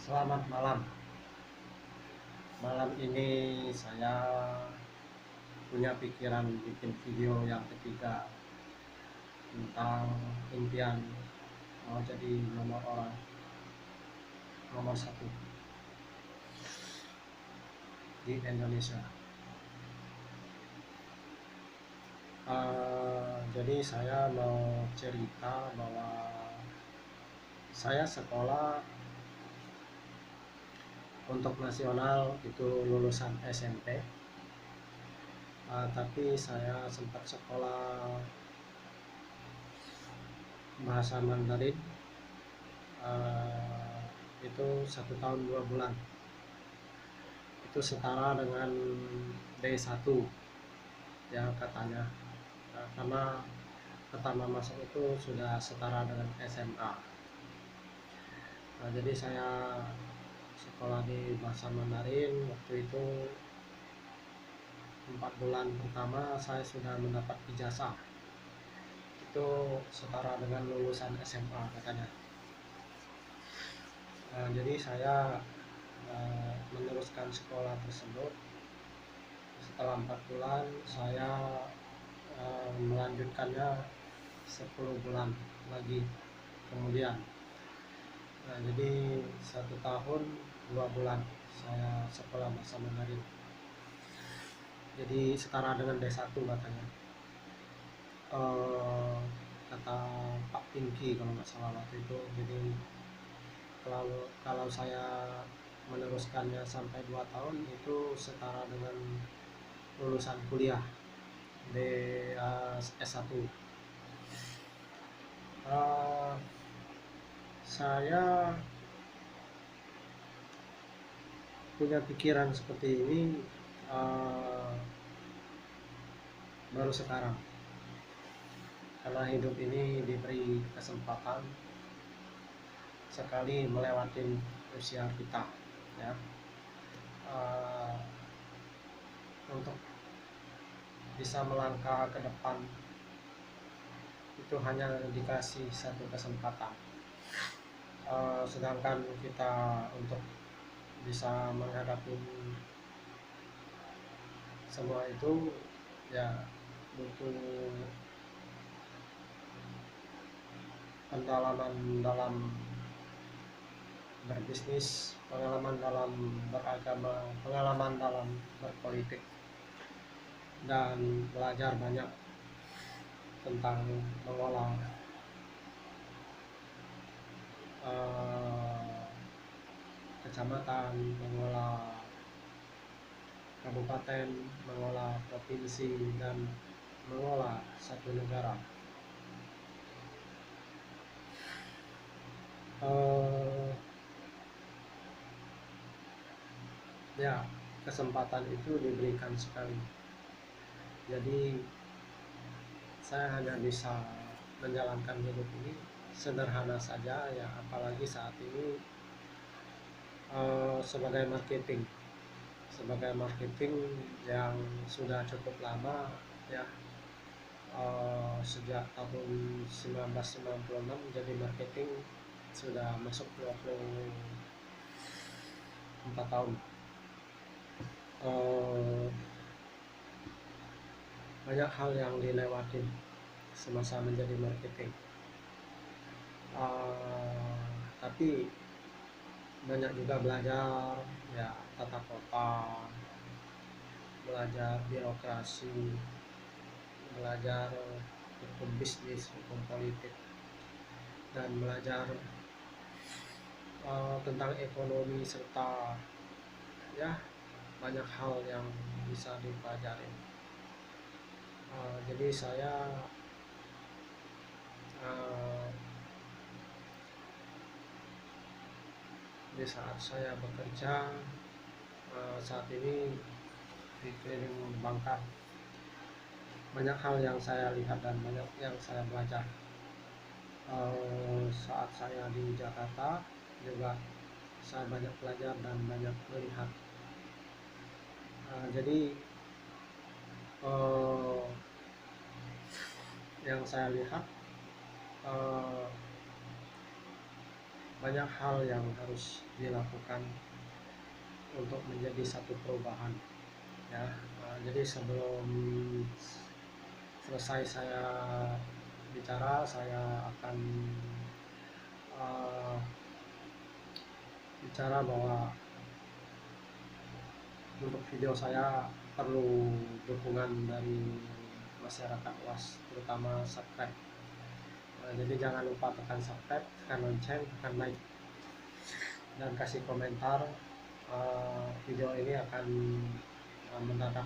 Selamat malam. Malam ini saya punya pikiran bikin video yang ketiga tentang impian mau jadi nomor satu di Indonesia. Jadi saya mau cerita bahwa saya sekolah untuk nasional itu lulusan SMP. Tapi saya sempat sekolah bahasa Mandarin itu 1 tahun 2 bulan, itu setara dengan D1 ya katanya. Karena pertama masuk itu sudah setara dengan SMA. Jadi saya sekolah di bahasa Mandarin waktu itu 4 bulan pertama saya sudah mendapat ijazah, itu setara dengan lulusan SMA katanya. Jadi saya meneruskan sekolah tersebut. Setelah 4 bulan saya melanjutkannya 10 bulan lagi kemudian. Jadi 1 tahun 2 bulan saya sekolah bahasa Mandarin, jadi setara dengan D1 katanya. Kata Pak Pinky kalau nggak salah waktu itu. Jadi kalau saya meneruskannya sampai 2 tahun itu setara dengan lulusan kuliah di S1. Saya punya pikiran seperti ini baru sekarang, karena hidup ini diberi kesempatan sekali melewati usia kita ya, untuk bisa melangkah ke depan itu hanya dikasih satu kesempatan. Sedangkan kita untuk bisa menghadapi semua itu ya butuh pendalaman dalam berbisnis, pengalaman dalam beragama, pengalaman dalam berpolitik, dan belajar banyak tentang mengolah kecamatan, mengolah kabupaten, mengolah provinsi, dan mengolah satu negara. Ya, kesempatan itu diberikan sekali. Jadi saya hanya bisa menjalankan hidup ini sederhana saja ya, apalagi saat ini sebagai marketing yang sudah cukup lama ya, sejak tahun 1996 jadi marketing sudah masuk 24 tahun. Banyak hal yang dilewatin semasa menjadi marketing, tapi banyak juga belajar ya tata kota, belajar birokrasi, belajar hukum bisnis, hukum politik, dan belajar tentang ekonomi, serta ya banyak hal yang bisa dipelajari. Jadi saya di saat saya bekerja saat ini di keliling Bangka, banyak hal yang saya lihat dan banyak yang saya belajar. Saat saya di Jakarta juga saya banyak belajar dan banyak melihat. Jadi yang saya lihat banyak hal yang harus dilakukan untuk menjadi satu perubahan ya. Jadi sebelum selesai saya bicara, saya akan uh, bicara bahwa untuk video saya perlu dukungan dari masyarakat luas, terutama subscribe. Jadi jangan lupa tekan subscribe, tekan lonceng, tekan like, dan kasih komentar. Video ini akan mendadak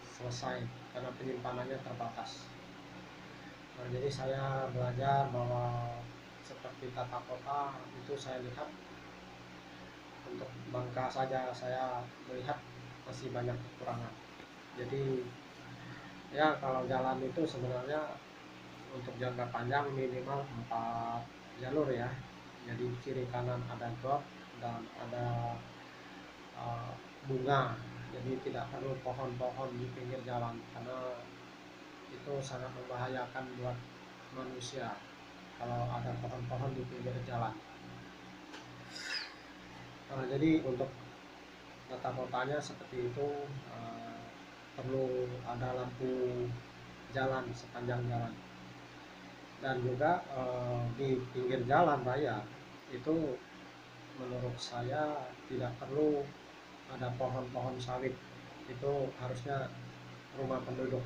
selesai karena penyimpanannya terbatas. Jadi saya belajar bahwa seperti tata kota itu saya lihat untuk Bangka saja saya melihat masih banyak kekurangan. Jadi ya kalau jalan itu sebenarnya untuk jangka panjang minimal 4 jalur ya. Jadi kiri kanan ada got dan ada bunga. Jadi tidak perlu pohon-pohon di pinggir jalan karena itu sangat membahayakan buat manusia kalau ada pohon-pohon di pinggir jalan. Jadi untuk tata kotanya seperti itu, perlu ada lampu jalan sepanjang jalan, dan juga di pinggir jalan raya itu menurut saya tidak perlu ada pohon-pohon sawit, itu harusnya rumah penduduk.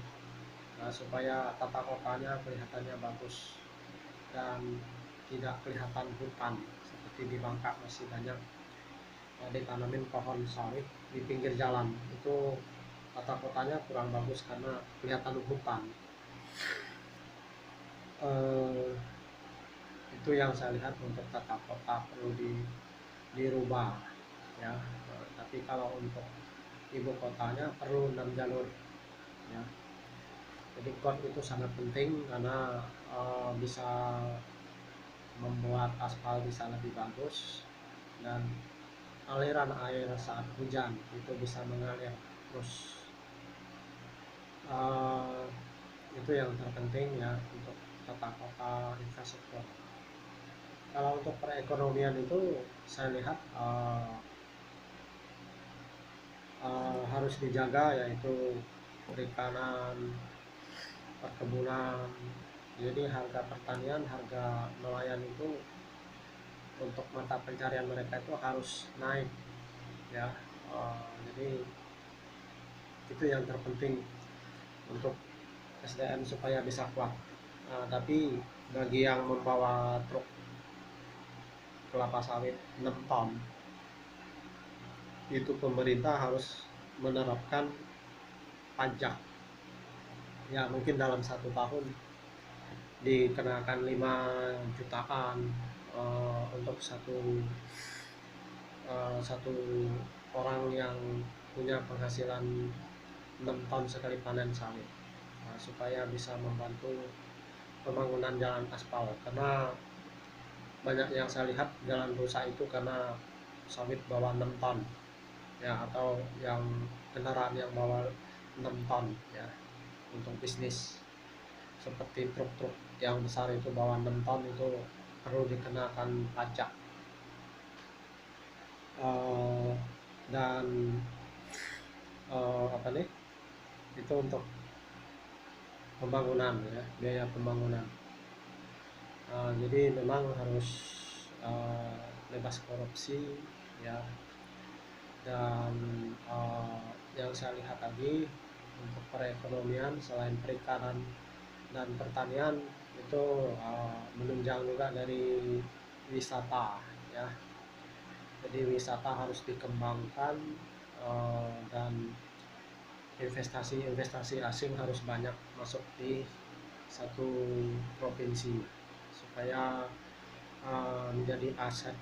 Supaya tata kotanya kelihatannya bagus dan tidak kelihatan hutan seperti di Bangka masih banyak ditanamin pohon sawit di pinggir jalan. Itu tata kotanya kurang bagus karena kelihatan hutan. Itu yang saya lihat untuk tata kota perlu dirubah ya. Tapi kalau untuk ibu kotanya perlu 6 jalur ya. Jadi got itu sangat penting karena bisa membuat aspal bisa lebih bagus, dan aliran air saat hujan itu bisa mengalir terus. Itu yang terpenting ya untuk tata kota infrastruktur. Kalau untuk perekonomian itu saya lihat harus dijaga, yaitu perikanan, perkebunan. Jadi harga pertanian, harga nelayan itu untuk mata pencarian mereka itu harus naik ya. Jadi itu yang terpenting untuk SDM supaya bisa kuat. Tapi bagi yang membawa truk kelapa sawit 6 ton, itu pemerintah harus menerapkan pajak ya, mungkin dalam 1 tahun dikenakan 5 jutaan untuk satu orang yang punya penghasilan 6 ton sekali panen sawit, supaya bisa membantu pembangunan jalan aspal. Karena banyak yang saya lihat jalan rusak itu karena sawit bawa 6 ton ya, atau yang kendaraan yang bawa 6 ton ya untuk bisnis. Seperti truk-truk yang besar itu bawa 6 ton itu perlu dikenakan pajak. Dan apa nih, itu untuk pembangunan ya, biaya pembangunan. Jadi memang harus bebas korupsi ya. Dan yang saya lihat tadi untuk perekonomian selain perikanan dan pertanian itu menunjang juga dari wisata ya. Jadi wisata harus dikembangkan, dan investasi asing harus banyak masuk di satu provinsi supaya menjadi aset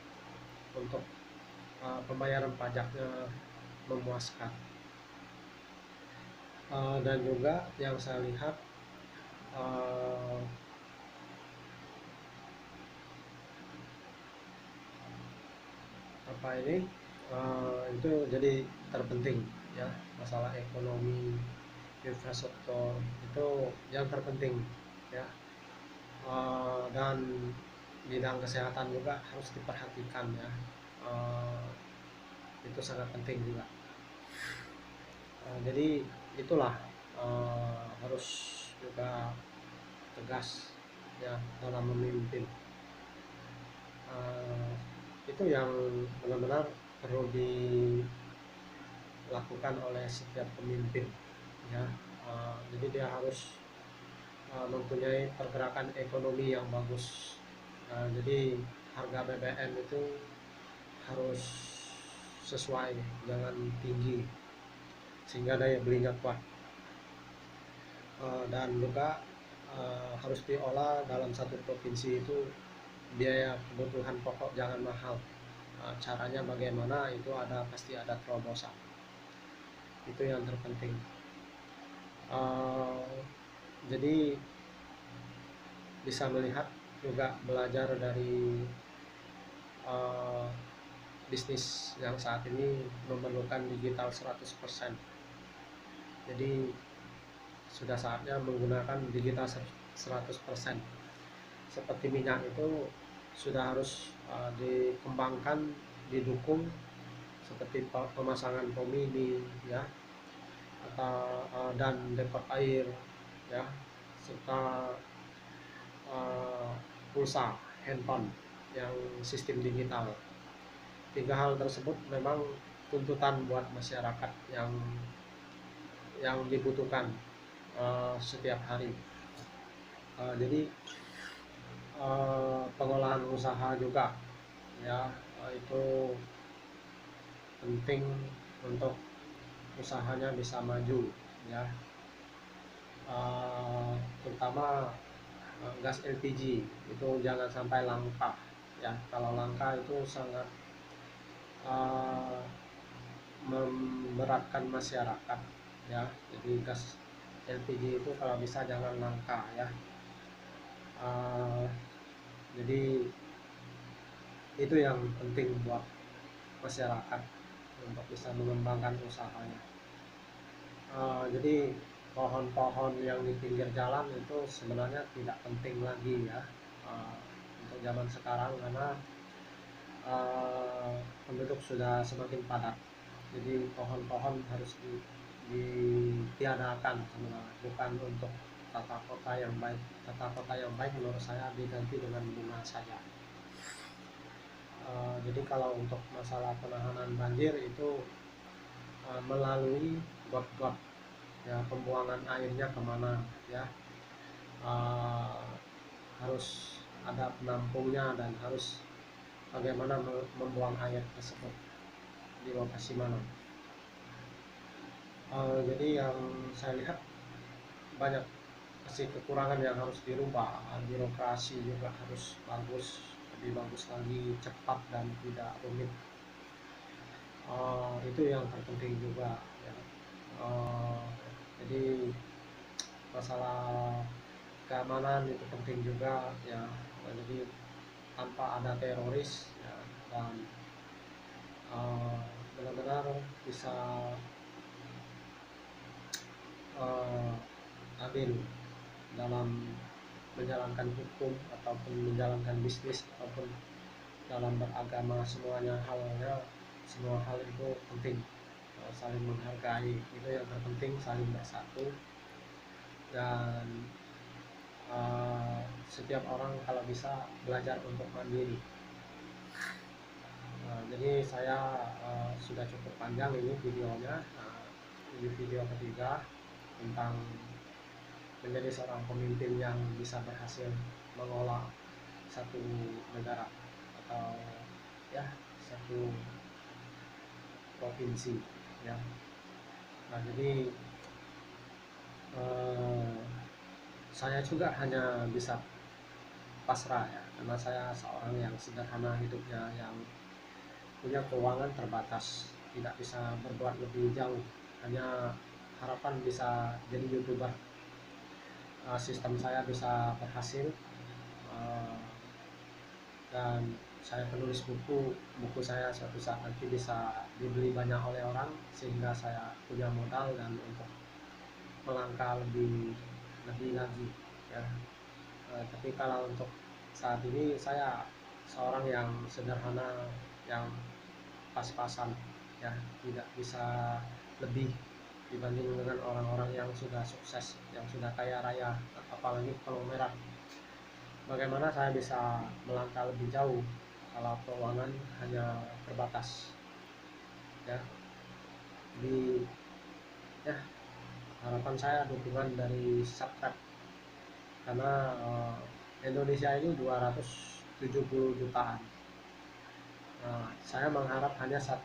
untuk pembayaran pajaknya memuaskan. Dan juga yang saya lihat itu jadi terpenting ya, masalah ekonomi infrastruktur itu yang terpenting ya. Dan bidang kesehatan juga harus diperhatikan ya. Eh, itu sangat penting juga. Jadi itulah harus juga tegas ya dalam memimpin. Eh, itu yang benar-benar perlu dilakukan oleh setiap pemimpin ya. Jadi dia harus mempunyai pergerakan ekonomi yang bagus. Jadi harga BBM itu harus sesuai, jangan tinggi sehingga daya belinya kuat. Dan juga harus diolah dalam satu provinsi itu biaya kebutuhan pokok jangan mahal. Caranya bagaimana itu pasti ada terobosan. Itu yang terpenting. Jadi bisa melihat juga belajar dari uh, bisnis yang saat ini memerlukan digital 100%. Jadi sudah saatnya menggunakan digital 100%. Seperti minyak itu sudah harus dikembangkan, didukung seperti pemasangan komini ya, atau dan depot air ya, serta pulsa handphone yang sistem digital. Tiga hal tersebut memang tuntutan buat masyarakat yang dibutuhkan setiap hari. Jadi pengolahan usaha juga ya, itu penting untuk usahanya bisa maju ya. Terutama gas LPG itu jangan sampai langka ya. Kalau langka itu sangat memberatkan masyarakat ya. Jadi gas LPG itu kalau bisa jangan langka ya. Jadi itu yang penting buat masyarakat untuk bisa mengembangkan usahanya. Jadi pohon-pohon yang di pinggir jalan itu sebenarnya tidak penting lagi ya untuk zaman sekarang, karena penduduk sudah semakin padat. Jadi pohon-pohon harus ditiadakan sebenarnya, bukan untuk tata kota yang baik. Tata kota yang baik menurut saya diganti dengan bunga saja. Jadi kalau untuk masalah penanganan banjir itu melalui got-got ya, pembuangan airnya kemana ya, harus ada penampungnya dan harus bagaimana membuang air tersebut di lokasi mana. Jadi yang saya lihat banyak masih kekurangan yang harus dirubah. Birokrasi juga harus bagus, lebih bagus lagi, cepat dan tidak rumit. Itu yang terpenting juga ya. Jadi masalah keamanan itu penting juga ya. Jadi tanpa ada teroris ya, dan benar-benar bisa adil dalam menjalankan hukum ataupun menjalankan bisnis ataupun dalam beragama, semuanya semua hal itu penting. Saling menghargai itu yang terpenting, saling bersatu. Dan setiap orang kalau bisa belajar untuk mandiri. Jadi saya sudah cukup panjang ini videonya. Ini video ketiga tentang menjadi seorang pemimpin yang bisa berhasil mengolah satu negara atau ya satu provinsi ya. Nah jadi saya juga hanya bisa pasrah ya, karena saya seorang yang sederhana hidupnya, yang punya keuangan terbatas, tidak bisa berbuat lebih jauh. Hanya harapan bisa jadi YouTuber. Sistem saya bisa berhasil, dan saya penulis buku saya suatu saat nanti bisa dibeli banyak oleh orang sehingga saya punya modal dan untuk melangkah lebih lagi ya. Tapi kalau untuk saat ini saya seorang yang sederhana, yang pas-pasan, ya, tidak bisa lebih dibanding dengan orang-orang yang sudah sukses, yang sudah kaya raya, apalagi kalau merah. Bagaimana saya bisa melangkah lebih jauh kalau keuangan hanya terbatas, ya. Di ya harapan saya dukungan dari subscribe, karena Indonesia ini 270 jutaan. Saya mengharap hanya 1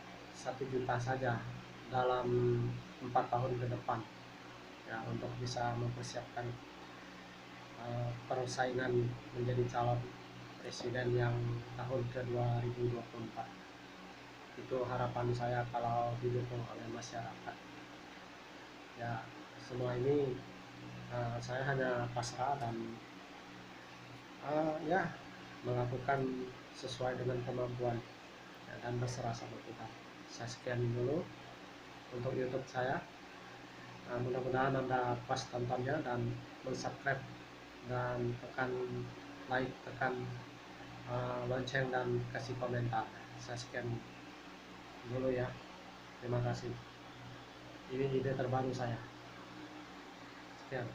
juta saja dalam 4 tahun ke depan, ya, untuk bisa mempersiapkan persaingan menjadi calon presiden yang tahun ke 2024. Itu harapan saya kalau didukung oleh masyarakat. Ya, semua ini saya hanya pasrah dan ya, melakukan sesuai dengan kemampuan, ya, dan berserah sama Tuhan. Saya sekian dulu untuk YouTube saya. Mudah-mudahan Anda pas tontonnya dan subscribe dan tekan like, tekan lonceng dan kasih komentar. Saya sekian dulu ya. Terima kasih. Ini ide terbaru saya. Sekian.